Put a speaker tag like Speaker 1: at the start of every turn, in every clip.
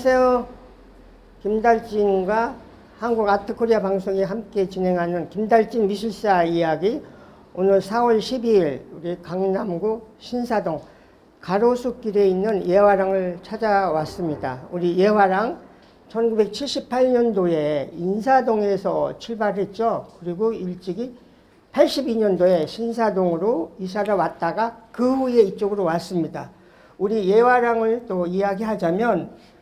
Speaker 1: 안녕하세요. 김달진과 한국 아트코리아 방송이 함께 진행하는 김달진 미술사 이야기. 오늘 4월 12일 우리 강남구 신사동 가로수길에 있는 예화랑을 찾아왔습니다. 우리 예화랑 1978년도에 인사동에서 출발했죠. 그리고 일찍이 82년도에 신사동으로 이사를 왔다가 그 후에 이쪽으로 왔습니다. 우리 예화랑을 또 이야기하자면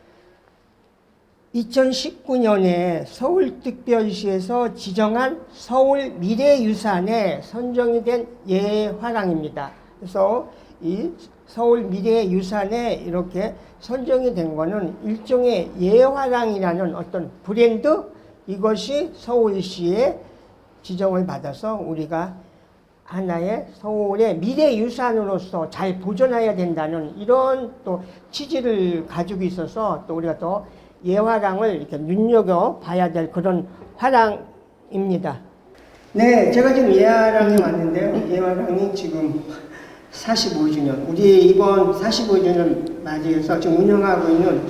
Speaker 1: 2019년에 서울특별시에서 지정한 서울미래유산에 선정이 된 예화랑입니다. 그래서 이 서울미래유산에 이렇게 선정이 된 거는 일종의 예화랑이라는 어떤 브랜드, 이것이 서울시에 지정을 받아서 우리가 하나의 서울의 미래유산으로서 잘 보존해야 된다는 이런 또 취지를 가지고 있어서 또 우리가 또 예화랑을 이렇게 눈여겨봐야 될 그런 화랑입니다. 네, 제가 지금 예화랑에 왔는데요. 예화랑이 지금 45주년, 우리 이번 45주년 맞이해서 지금 운영하고 있는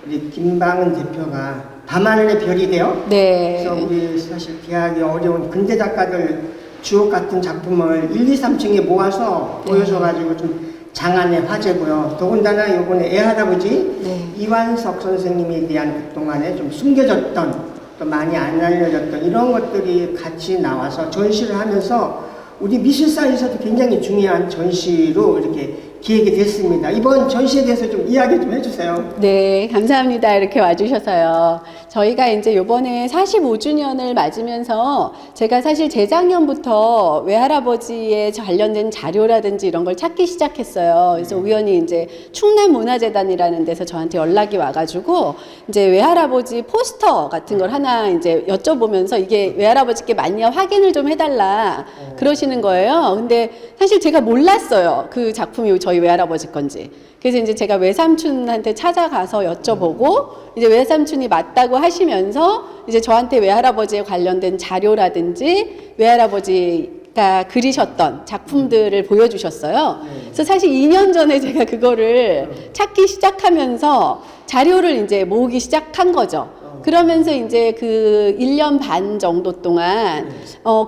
Speaker 1: 우리 김방은 대표가 밤하늘의 별이 돼요.
Speaker 2: 네.
Speaker 1: 그래서 우리 사실 대학이 어려운 근대 작가들 주옥 같은 작품을 1, 2, 3층에 모아서 보여줘가지고 좀 장안의 화제고요. 더군다나 이번에 애할아버지 이완석 선생님에 대한 그동안에 좀 숨겨졌던, 또 많이 안 알려졌던 이런 것들이 같이 나와서 전시를 하면서 우리 미술사에서도 굉장히 중요한 전시로 이렇게 기획이 됐습니다. 이번 전시에 대해서 좀 이야기 좀 해주세요.
Speaker 2: 네, 감사합니다. 이렇게 와주셔서요. 저희가 이제 요번에 45주년을 맞으면서 제가 사실 재작년부터 외할아버지에 관련된 자료라든지 이런 걸 찾기 시작했어요. 그래서 우연히 이제 충남문화재단이라는 데서 저한테 연락이 와가지고 이제 외할아버지 포스터 같은 걸 하나 이제 여쭤보면서 이게 외할아버지께 맞냐 확인을 좀 해달라 그러시는 거예요. 근데 사실 제가 몰랐어요. 그 작품이 저희 외할아버지 건지. 그래서 이제 제가 외삼촌한테 찾아가서 여쭤보고 이제 외삼촌이 맞다고 하시면서 이제 저한테 외할아버지에 관련된 자료라든지 외할아버지가 그리셨던 작품들을 보여주셨어요. 그래서 사실 2년 전에 제가 그거를 찾기 시작하면서 자료를 이제 모으기 시작한 거죠. 그러면서 이제 그 1년 반 정도 동안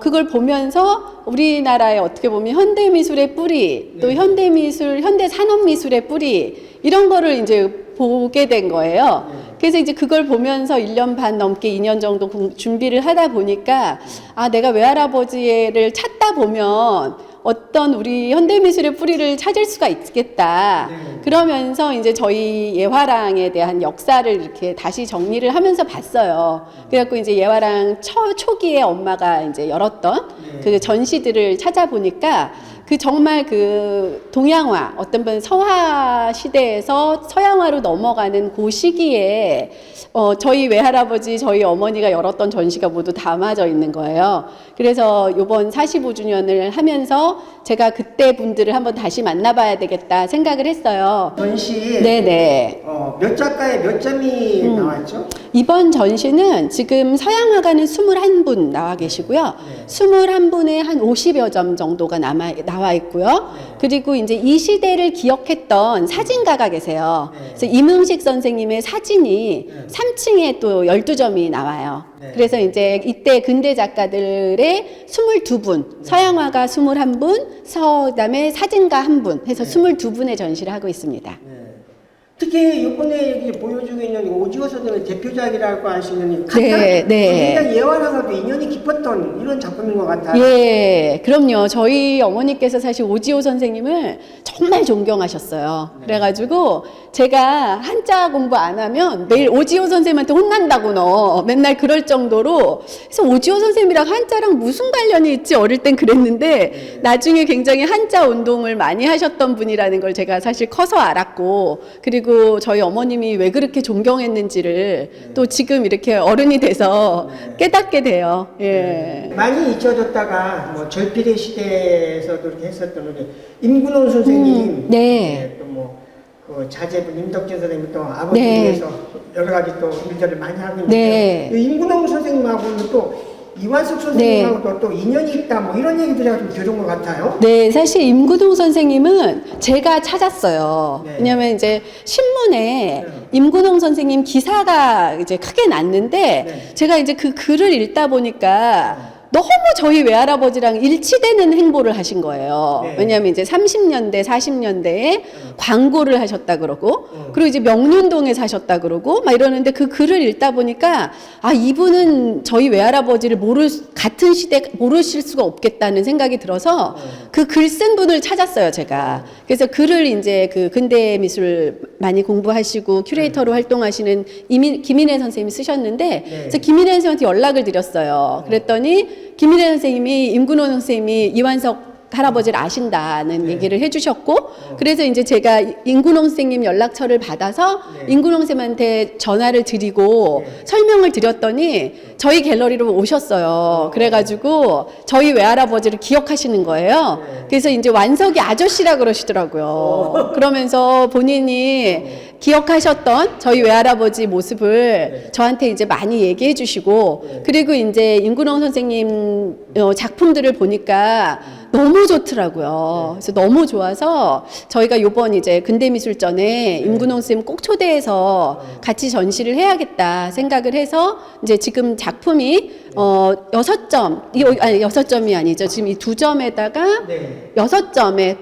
Speaker 2: 그걸 보면서 우리나라의 어떻게 보면 현대미술의 뿌리, 또 현대미술, 현대산업미술의 뿌리 이런 거를 이제 보게 된 거예요. 그래서 이제 그걸 보면서 1년 반 넘게 2년 정도 준비를 하다 보니까 아, 내가 외할아버지를 찾다 보면 어떤 우리 현대미술의 뿌리를 찾을 수가 있겠다. 그러면서 이제 저희 예화랑에 대한 역사를 이렇게 다시 정리를 하면서 봤어요. 그래갖고 이제 예화랑 초기에 엄마가 이제 열었던 그 전시들을 찾아보니까 그 정말 그 동양화, 어떤 분 서화 시대에서 서양화로 넘어가는 그 시기에 저희 외할아버지, 저희 어머니가 열었던 전시가 모두 담아져 있는 거예요. 그래서 이번 45주년을 하면서 제가 그때 분들을 한번 다시 만나봐야 되겠다 생각을 했어요.
Speaker 1: 전시
Speaker 2: 네네.
Speaker 1: 몇 작가에 몇 점이 나왔죠?
Speaker 2: 이번 전시는 지금 서양화가는 21분 나와 계시고요. 21분에 한 50여 점 정도가 나와 있고요. 그리고 이제 이 시대를 기억했던 사진가가 계세요. 그래서 임흥식 선생님의 사진이 3층에 또 12점이 나와요. 그래서 이제 이때 근대 작가들의 22분, 서양화가 21분, 그다음에 사진가 1분 해서 22분의 전시를 하고 있습니다.
Speaker 1: 특히 이번에 여기 보여주고 있는 오지호 선생님의 대표작이라고 할 수 있는 이 카타,
Speaker 2: 네.
Speaker 1: 굉장히 예화랑하고 인연이 깊었던 이런 작품인 것 같아요.
Speaker 2: 예, 그럼요. 저희 어머니께서 사실 오지호 선생님을 정말 존경하셨어요. 그래가지고 제가 한자 공부 안 하면 매일 오지호 선생님한테 혼난다고 너 맨날 그럴 정도로. 그래서 오지호 선생님이랑 한자랑 무슨 관련이 있지 어릴 땐 그랬는데 나중에 굉장히 한자 운동을 많이 하셨던 분이라는 걸 제가 사실 커서 알았고, 그리고 저희 어머님이 왜 그렇게 존경했는지를 또 지금 이렇게 어른이 돼서 깨닫게 돼요. 예.
Speaker 1: 많이 잊혀졌다가 뭐 절필의 시대에서도 이렇게 했었던 우리 임근원 선생님,
Speaker 2: 네.
Speaker 1: 또 뭐 그 자제분 임덕진 선생님 또 아버지에
Speaker 2: 네.
Speaker 1: 위해서 여러 가지 또 일들을 많이 하고 있는데
Speaker 2: 네.
Speaker 1: 임근원 선생님하고는 또 이완석 선생님하고도 또 인연이 있다 뭐 이런 얘기도 제가 좀 들은 것 같아요.
Speaker 2: 네, 사실 임구동 선생님은 제가 찾았어요.
Speaker 1: 네.
Speaker 2: 왜냐면 이제 신문에 임구동 선생님 기사가 이제 크게 났는데
Speaker 1: 네.
Speaker 2: 제가 이제 그 글을 읽다 보니까 너무 저희 외할아버지랑 일치되는 행보를 하신 거예요.
Speaker 1: 네.
Speaker 2: 왜냐하면 이제 30년대, 40년대에 광고를 하셨다 그러고, 그리고 이제 명륜동에 사셨다 그러고, 막 이러는데 그 글을 읽다 보니까, 아, 이분은 저희 외할아버지를 같은 시대 모르실 수가 없겠다는 생각이 들어서 그 글 쓴 분을 찾았어요, 제가. 그래서 글을 이제 그 근대 미술 많이 공부하시고 큐레이터로 활동하시는 김인혜 선생님이 쓰셨는데, 그래서 김인혜 선생님한테 연락을 드렸어요. 그랬더니 김인혜 선생님이 임근호 선생님이 이완석 할아버지를 아신다는 얘기를 해주셨고, 그래서 이제 제가 임근호 선생님 연락처를 받아서 임근호 선생님한테 전화를 드리고 설명을 드렸더니 저희 갤러리로 오셨어요. 그래가지고 저희 외할아버지를 기억하시는 거예요. 그래서 이제 완석이 아저씨라 그러시더라고요. 그러면서 본인이 기억하셨던 저희 외할아버지 모습을 저한테 이제 많이 얘기해 주시고, 그리고 이제 임근홍 선생님 작품들을 보니까 너무 좋더라고요. 그래서 너무 좋아서 저희가 요번 이제 근대미술전에 임근홍 선생님 꼭 초대해서 같이 전시를 해야겠다 생각을 해서 이제 지금 작품이 6점, 아니 6점이 아니죠. 지금 이 2점에다가 6점에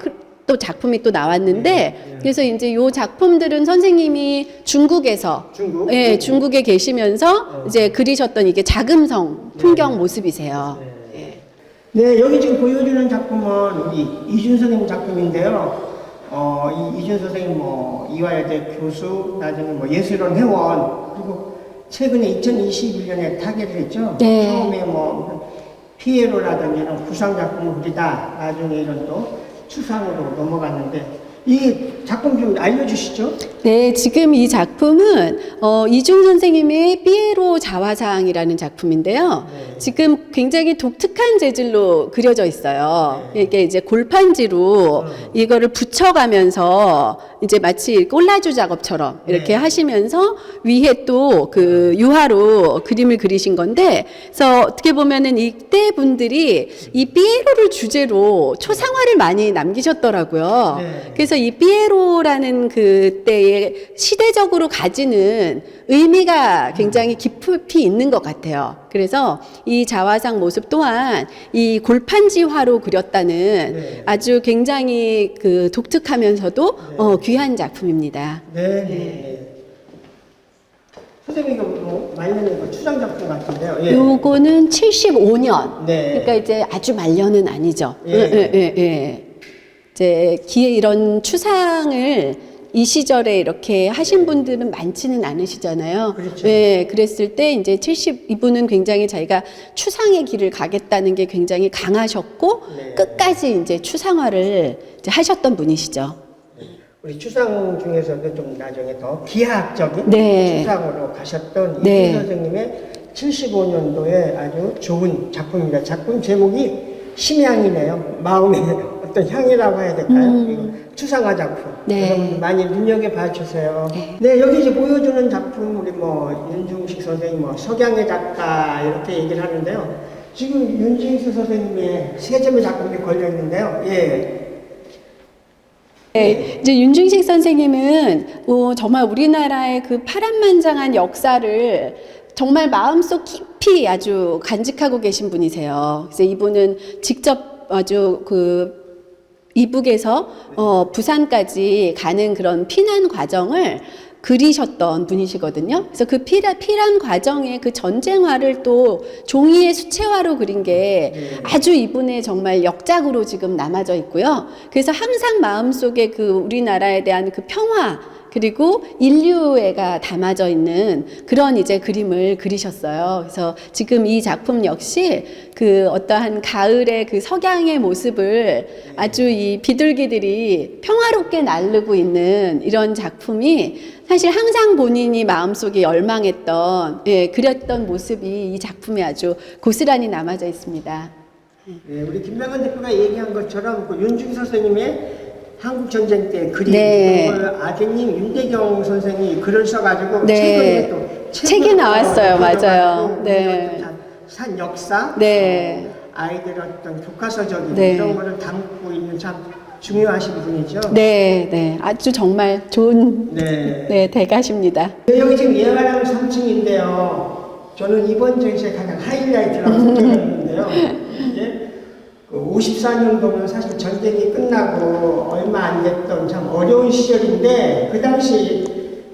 Speaker 2: 또 작품이 또 나왔는데, 그래서 이제 요 작품들은 선생님이 중국에서 예, 중국에 계시면서 이제 그리셨던 이게 자금성 풍경 모습이세요.
Speaker 1: 네, 여기 지금 보여주는 작품은 우리 이준 선생님 작품인데요. 이준 선생님 뭐 이화여대 교수, 나중에 뭐 예술원 회원, 그리고 최근에 2021년에 타계를 했죠.
Speaker 2: 네.
Speaker 1: 처음에 뭐 피에로라든지 이런 구상 작품을 그리다 나중에 이런 또 추상으로 넘어갔는데, 이 작품 좀 알려주시죠.
Speaker 2: 네, 지금 이 작품은 이중 선생님의 피에로 자화상이라는 작품인데요. 지금 굉장히 독특한 재질로 그려져 있어요. 이게 이제 골판지로 이거를 붙여가면서 이제 마치 콜라주 작업처럼 이렇게 하시면서 위에 또 그 유화로 그림을 그리신 건데, 그래서 어떻게 보면은 이때 분들이 이 피에로를 주제로 초상화를 많이 남기셨더라고요. 그래서 이 피에로라는 그때의 시대적으로 가지는 의미가 굉장히 깊이 있는 것 같아요. 그래서 이 자화상 모습 또한 이 골판지화로 그렸다는 아주 굉장히 그 독특하면서도 귀한 작품입니다.
Speaker 1: 선생님 이거 뭐 말년에 이거 추상 작품 같은데요.
Speaker 2: 요거는 75년.
Speaker 1: 네.
Speaker 2: 그러니까 이제 아주 말년은 아니죠.
Speaker 1: 예.
Speaker 2: 이제 이런 추상을 이 시절에 이렇게 하신 분들은 많지는 않으시잖아요.
Speaker 1: 그렇죠.
Speaker 2: 네, 그랬을 때 이제 이분은 굉장히 자기가 추상의 길을 가겠다는 게 굉장히 강하셨고, 끝까지 이제 추상화를 이제 하셨던 분이시죠.
Speaker 1: 우리 추상 중에서도 좀 나중에 더 기하학적인 추상으로 가셨던 이준 선생님의 75년도에 아주 좋은 작품입니다. 작품 제목이 심향이네요. 마음의 어떤 향이라고 해야 될까요? 이거 추상화 작품. 여러분 많이 눈여겨봐 주세요. 네, 여기 이제 보여주는 작품 우리 뭐 윤중식 선생님, 뭐 석양의 작가 이렇게 얘기를 하는데요. 지금 윤중식 선생님의 세 점의 작품이 걸려 있는데요.
Speaker 2: 네, 이제 윤중식 선생님은 정말 우리나라의 그 파란만장한 역사를 정말 마음속 깊이 아주 간직하고 계신 분이세요. 그래서 이분은 직접 아주 그 이북에서 부산까지 가는 그런 피난 과정을 그리셨던 분이시거든요. 그래서 그 피난 과정의 그 전쟁화를 또 종이의 수채화로 그린 게 아주 이분의 정말 역작으로 지금 남아져 있고요. 그래서 항상 마음속에 그 우리나라에 대한 그 평화, 그리고 인류애가 담아져 있는 그런 이제 그림을 그리셨어요. 그래서 지금 이 작품 역시 그 어떠한 가을의 그 석양의 모습을 아주 이 비둘기들이 평화롭게 날르고 있는 이런 작품이 사실 항상 본인이 마음속에 열망했던, 그렸던 모습이 이 작품에 아주 고스란히 남아져 있습니다.
Speaker 1: 네, 우리 김명환 대표가 얘기한 것처럼 그 윤중식 선생님의 한국 전쟁 때 그림, 그걸 아드님 윤대경 선생이 글을 써가지고 최근에 또
Speaker 2: 책이 나왔어요. 맞아요.
Speaker 1: 산 역사,
Speaker 2: 네.
Speaker 1: 아이들 어떤 교과서적인
Speaker 2: 네.
Speaker 1: 이런 거를 담고 있는 참 중요하신 분이죠.
Speaker 2: 네, 네. 아주 정말 좋은
Speaker 1: 네.
Speaker 2: 네, 대가십니다.
Speaker 1: 여기 지금 예화랑 3층인데요. 저는 이번 전시의 가장 하이라이트라고 생각했는데요. 이게 54년도면 사실 전쟁이 끝나고 얼마 안 됐던 참 어려운 시절인데 그 당시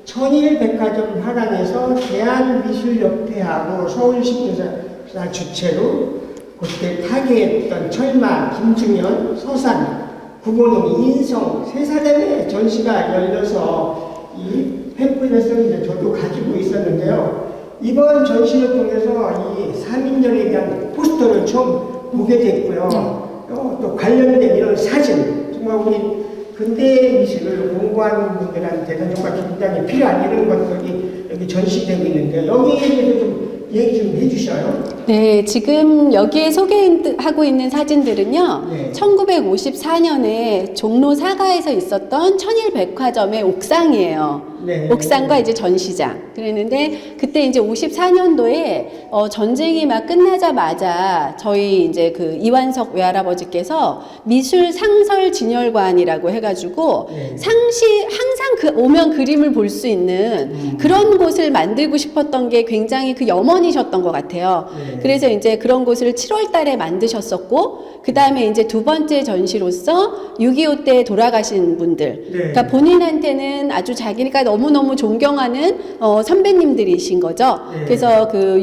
Speaker 1: 천일백화점 화랑에서 대한미술협회하고 서울시민사 주최로 그때 타계했던 철마, 김중현, 서산, 구본웅, 이인성 세 사람의 전시가 열려서 이 팸플렛을 이제 저도 가지고 있었는데요. 이번 전시를 통해서 이 사민년에 대한 포스터를 처음 보게 됐고요. 또 관련된 이런 사진, 정말 우리 근대 미술을 공부하는 분들한테는 정말 굉장히 필요한 이런 것들이 여기 전시되고 있는데 여기에 대해서 좀 얘기 좀 해주셔요.
Speaker 2: 네, 지금 여기에 소개하고 있는 사진들은요,
Speaker 1: 네.
Speaker 2: 1954년에 종로 사가에서 있었던 천일백화점의 옥상이에요.
Speaker 1: 네.
Speaker 2: 옥상과 이제 전시장. 그랬는데, 그때 이제 54년도에, 전쟁이 막 끝나자마자 저희 이제 그 이완석 외할아버지께서 미술 상설 진열관이라고 해가지고,
Speaker 1: 네.
Speaker 2: 항상 오면 그림을 볼 수 있는 그런 곳을 만들고 싶었던 게 굉장히 그 염원이셨던 것 같아요.
Speaker 1: 네.
Speaker 2: 그래서 이제 그런 곳을 7월 달에 만드셨었고, 그 다음에 이제 두 번째 전시로서 6.25 때 돌아가신 분들.
Speaker 1: 네.
Speaker 2: 그러니까 본인한테는 아주 자기가 너무너무 존경하는 선배님들이신 거죠.
Speaker 1: 네.
Speaker 2: 그래서 그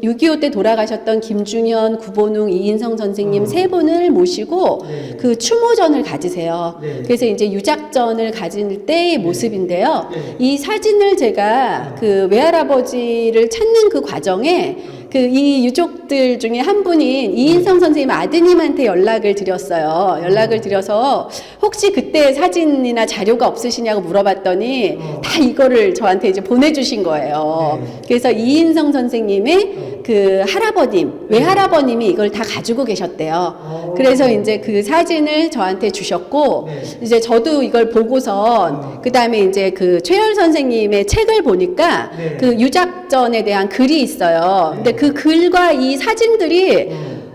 Speaker 2: 6.25 때 돌아가셨던 김중현, 구본웅, 이인성 선생님 세 분을 모시고
Speaker 1: 네.
Speaker 2: 그 추모전을 가지세요.
Speaker 1: 네.
Speaker 2: 그래서 이제 유작전을 가질 때의 모습인데요.
Speaker 1: 네.
Speaker 2: 이 사진을 제가 그 외할아버지를 찾는 그 과정에 그 이 유족들 중에 한 분인 이인성 선생님 아드님한테 연락을 드렸어요. 연락을 드려서 혹시 그때 사진이나 자료가 없으시냐고 물어봤더니 다 이거를 저한테 이제 보내주신 거예요.
Speaker 1: 네.
Speaker 2: 그래서 이인성 선생님의 그 할아버님, 외할아버님이 이걸 다 가지고 계셨대요. 그래서 이제 그 사진을 저한테 주셨고,
Speaker 1: 네.
Speaker 2: 이제 저도 이걸 보고선, 그 다음에 이제 그 최열 선생님의 책을 보니까
Speaker 1: 네.
Speaker 2: 그 유작전에 대한 글이 있어요.
Speaker 1: 네.
Speaker 2: 근데 그 글과 이 사진들이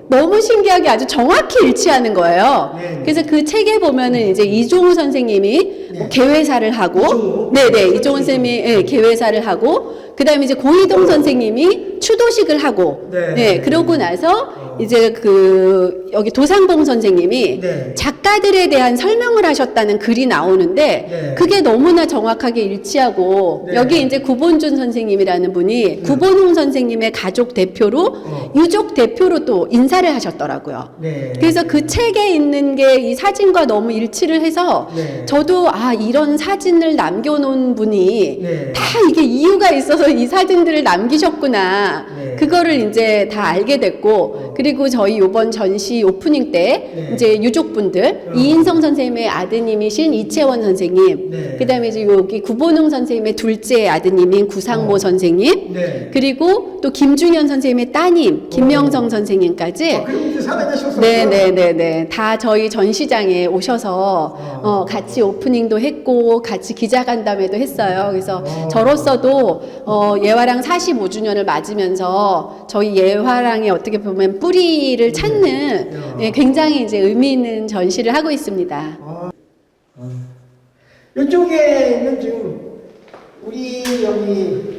Speaker 2: 너무 신기하게 아주 정확히 일치하는 거예요.
Speaker 1: 네.
Speaker 2: 그래서 그 책에 보면은 이제 이종우 선생님이
Speaker 1: 네.
Speaker 2: 뭐 개회사를 하고,
Speaker 1: 이종우?
Speaker 2: 네네, 이종우 선생님이 예, 개회사를 하고, 그 다음에 이제 고희동 선생님이 추도식을 하고,
Speaker 1: 네.
Speaker 2: 네, 그러고 나서 이제 그 여기 도상봉 선생님이
Speaker 1: 네.
Speaker 2: 작가들에 대한 설명을 하셨다는 글이 나오는데
Speaker 1: 네.
Speaker 2: 그게 너무나 정확하게 일치하고
Speaker 1: 네.
Speaker 2: 여기 이제 구본준 선생님이라는 분이 구본웅 선생님의 가족 대표로 유족 대표로 또 인사를 하셨더라고요.
Speaker 1: 네.
Speaker 2: 그래서 그 책에 있는 게 이 사진과 너무 일치를 해서
Speaker 1: 네.
Speaker 2: 저도 아 이런 사진을 남겨놓은 분이
Speaker 1: 네.
Speaker 2: 다 이게 이유가 있어서 이 사진들을 남기셨구나.
Speaker 1: 네.
Speaker 2: 그거를 이제 다 알게 됐고 그리고 저희 요번 전시 오프닝 때
Speaker 1: 네.
Speaker 2: 이제 유족분들 이인성 선생님의 아드님이신 이채원 선생님
Speaker 1: 네.
Speaker 2: 그다음에 이제 여기 구본웅 선생님의 둘째 아드님인 구상모 선생님
Speaker 1: 네.
Speaker 2: 그리고 또 김중현 선생님의 따님 김명성 선생님까지
Speaker 1: 그럼 살아계셨어요.
Speaker 2: 네네네네. 다 저희 전시장에 오셔서 같이 오프닝도 했고 같이 기자간담회도 했어요. 그래서 저로서도 예화랑 45주년을 맞으면서 저희 예화랑의 어떻게 보면 뿌리를 찾는 예, 굉장히 이제 의미 있는 전시를 하고 있습니다.
Speaker 1: 이쪽에는 지금 우리 여기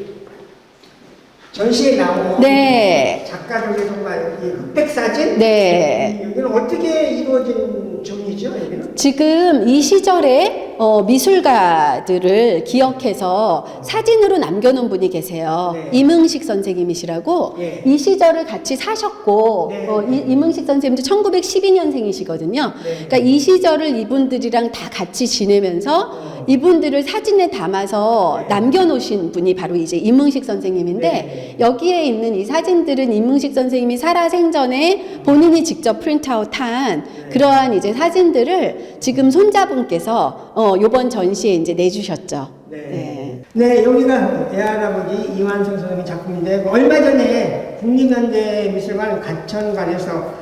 Speaker 1: 전시에 나온
Speaker 2: 네.
Speaker 1: 작가들의 정말 이 흑백 사진?
Speaker 2: 네.
Speaker 1: 여기는 어떻게 이루어진 점이죠? 여기는?
Speaker 2: 지금 이 시절에 미술가들을 기억해서 사진으로 남겨놓은 분이 계세요.
Speaker 1: 네.
Speaker 2: 임응식 선생님이시라고
Speaker 1: 네.
Speaker 2: 이 시절을 같이 사셨고
Speaker 1: 네.
Speaker 2: 임응식 선생님도 1912년생이시거든요.
Speaker 1: 네.
Speaker 2: 그러니까 이 시절을 이분들이랑 다 같이 지내면서 이분들을 사진에 담아서 남겨놓으신 분이 바로 이제 임응식 선생님인데
Speaker 1: 네.
Speaker 2: 여기에 있는 이 사진들은 임응식 선생님이 살아생전에 본인이 직접 프린트아웃한 그러한 이제 사진들을 지금 손자분께서 요번 전시에 이제 내주셨죠.
Speaker 1: 네. 네, 여기가 애할아버지 이완성 선생님 작품인데 얼마 전에 국립현대미술관 가천관에서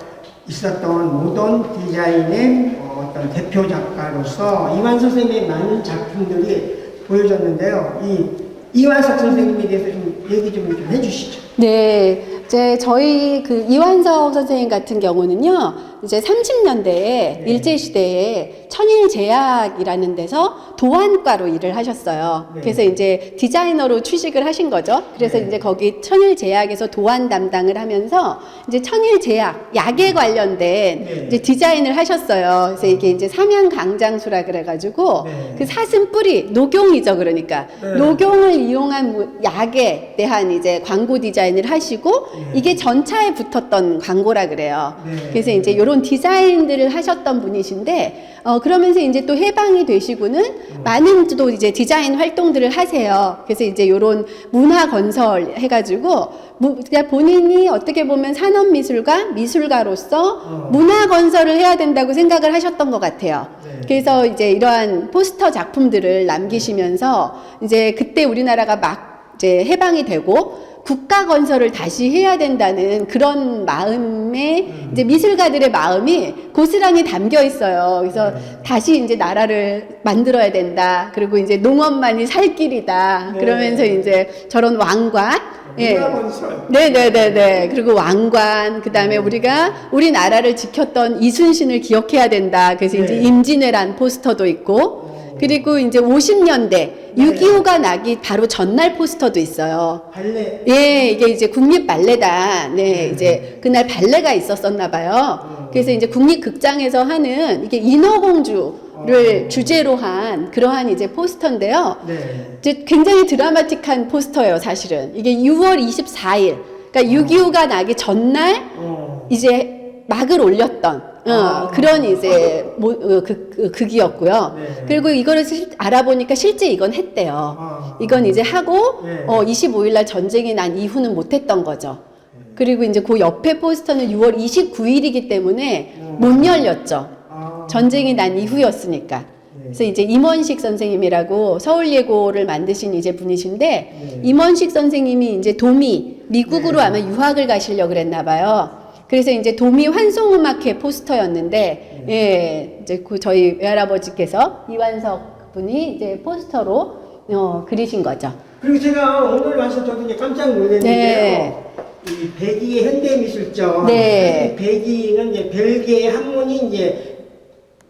Speaker 1: 있었던 모던 디자인의 어떤 대표 작가로서 이완석 선생님의 많은 작품들이 보여졌는데요. 이완석 선생님에 대해서 좀 얘기 좀 해주시죠.
Speaker 2: 네, 이제 저희 그 이완석 선생님 같은 경우는요, 이제 30년대에 일제시대에 천일제약이라는 데서 도안과로 일을 하셨어요. 그래서 이제 디자이너로 취직을 하신 거죠. 그래서 이제 거기 천일제약에서 도안 담당을 하면서 이제 천일제약, 약에 관련된 이제 디자인을 하셨어요. 그래서 이게 이제 삼양강장수라 그래가지고 그 사슴 뿌리, 녹용이죠. 그러니까 녹용을 이용한 약에 대한 이제 광고 디자인을 하시고 이게 전차에 붙었던 광고라 그래요. 그래서 이제 이런 디자인들을 하셨던 분이신데 그러면서 이제 또 해방이 되시고는 많은 또 이제 디자인 활동들을 하세요. 그래서 이제 이런 문화 건설 해가지고 그냥 본인이 어떻게 보면 산업미술가, 미술가로서 문화 건설을 해야 된다고 생각을 하셨던 것 같아요. 그래서 이제 이러한 포스터 작품들을 남기시면서 이제 그때 우리나라가 막 이제 해방이 되고 국가 건설을 다시 해야 된다는 그런 마음에 이제 미술가들의 마음이 고스란히 담겨 있어요. 그래서 다시 이제 나라를 만들어야 된다. 그리고 이제 농업만이 살 길이다. 그러면서 이제 저런 왕관, 네네네네. 그리고 왕관, 그 다음에 우리가 우리나라를 지켰던 이순신을 기억해야 된다. 그래서 이제 임진왜란 포스터도 있고, 그리고 이제 50년대 6.25가 나기 바로 전날 포스터도 있어요.
Speaker 1: 발레.
Speaker 2: 예, 이게 이제 국립발레단, 네, 이제 그날 발레가 있었었나 봐요. 그래서 이제 국립극장에서 하는 이게 인어공주를 주제로 한 그러한 이제 포스터인데요. 이제 굉장히 드라마틱한 포스터예요, 사실은. 이게 6월 24일, 그러니까 6.25가 나기 전날 이제 막을 올렸던 그런 이제 극이었고요. 그리고 이거를 알아보니까 실제 이건 했대요. 이건 이제 하고 25일 날 전쟁이 난 이후는 못했던 거죠. 그리고 이제 그 옆에 포스터는 6월 29일이기 때문에 못 열렸죠. 전쟁이 난 이후였으니까. 그래서 이제 임원식 선생님이라고 서울예고를 만드신 이제 분이신데 임원식 선생님이 이제 도미 미국으로 아마 유학을 가시려고 그랬나 봐요. 그래서 이제 도미 환송음악회 포스터였는데, 예, 이제 그 저희 외할아버지께서 이완석 분이 이제 포스터로 그리신 거죠.
Speaker 1: 그리고 제가 오늘 와서 저도 이제 깜짝 놀랐는데요. 이 백이의 현대미술점. 백이는 이제 벨기에 한문이 이제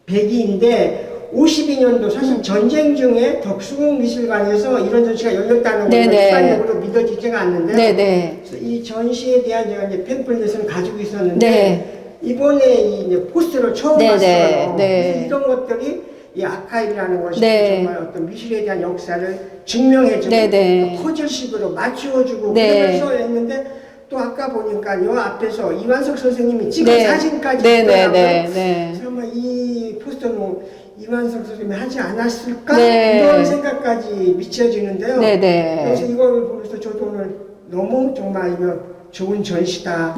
Speaker 1: 백이인데 52년도 사실 전쟁 중에 덕수궁미술관에서 이런 전시가 열렸다는 건 일반적으로 믿어지지가 않는데요. 그래서 이 전시에 대한 제가 이제 팸플릿을 가지고 있었는데 이번에 이 포스터를 처음 봤어요. 그래서 이런 것들이 이 아카이브라는 것이 정말 어떤 미술에 대한 역사를 증명해주고 퍼즐식으로 맞추어주고 그러면서 했는데 또 아까 보니까 요 앞에서 이완석 선생님이 찍은 사진까지 있더라고요. 그래서 이 포스터는 이완석 선생님이 하지 않았을까? 이런 생각까지 미쳐지는데요. 그래서 이걸 보면서 저도 오늘 너무 정말 이거 좋은 전시다.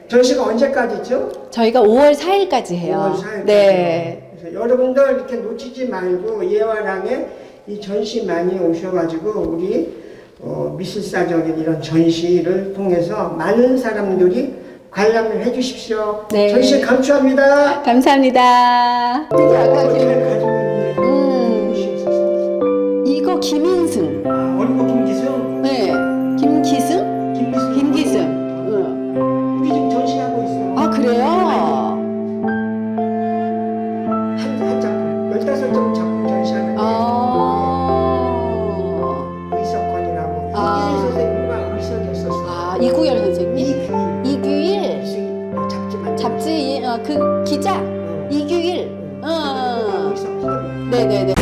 Speaker 1: 전시가 언제까지죠?
Speaker 2: 저희가 5월 4일까지 해요.
Speaker 1: 5월 4일까지. 그래서 여러분들 이렇게 놓치지 말고 예화랑에 이 전시 많이 오셔가지고 우리 미술사적인 이런 전시를 통해서 많은 사람들이 관람을 해주십시오. 전시 감사합니다.
Speaker 2: 감사합니다.
Speaker 1: 이게 아까 제가 가지고 있는
Speaker 2: 이거 김인승.
Speaker 1: 어린 거 김기승?
Speaker 2: 네, 김기승? 김기승.
Speaker 1: 우리 지금 전시하고 있어.
Speaker 2: 아, 그래요?
Speaker 1: 한 작품, 15점 작품 전시하는데 의석권이라고 이규일 선생님과 의석이었었어.
Speaker 2: 이구열 선생님? 이규일.
Speaker 1: 잡지
Speaker 2: 그 기자 이규일.
Speaker 1: 의석권.
Speaker 2: 네네네.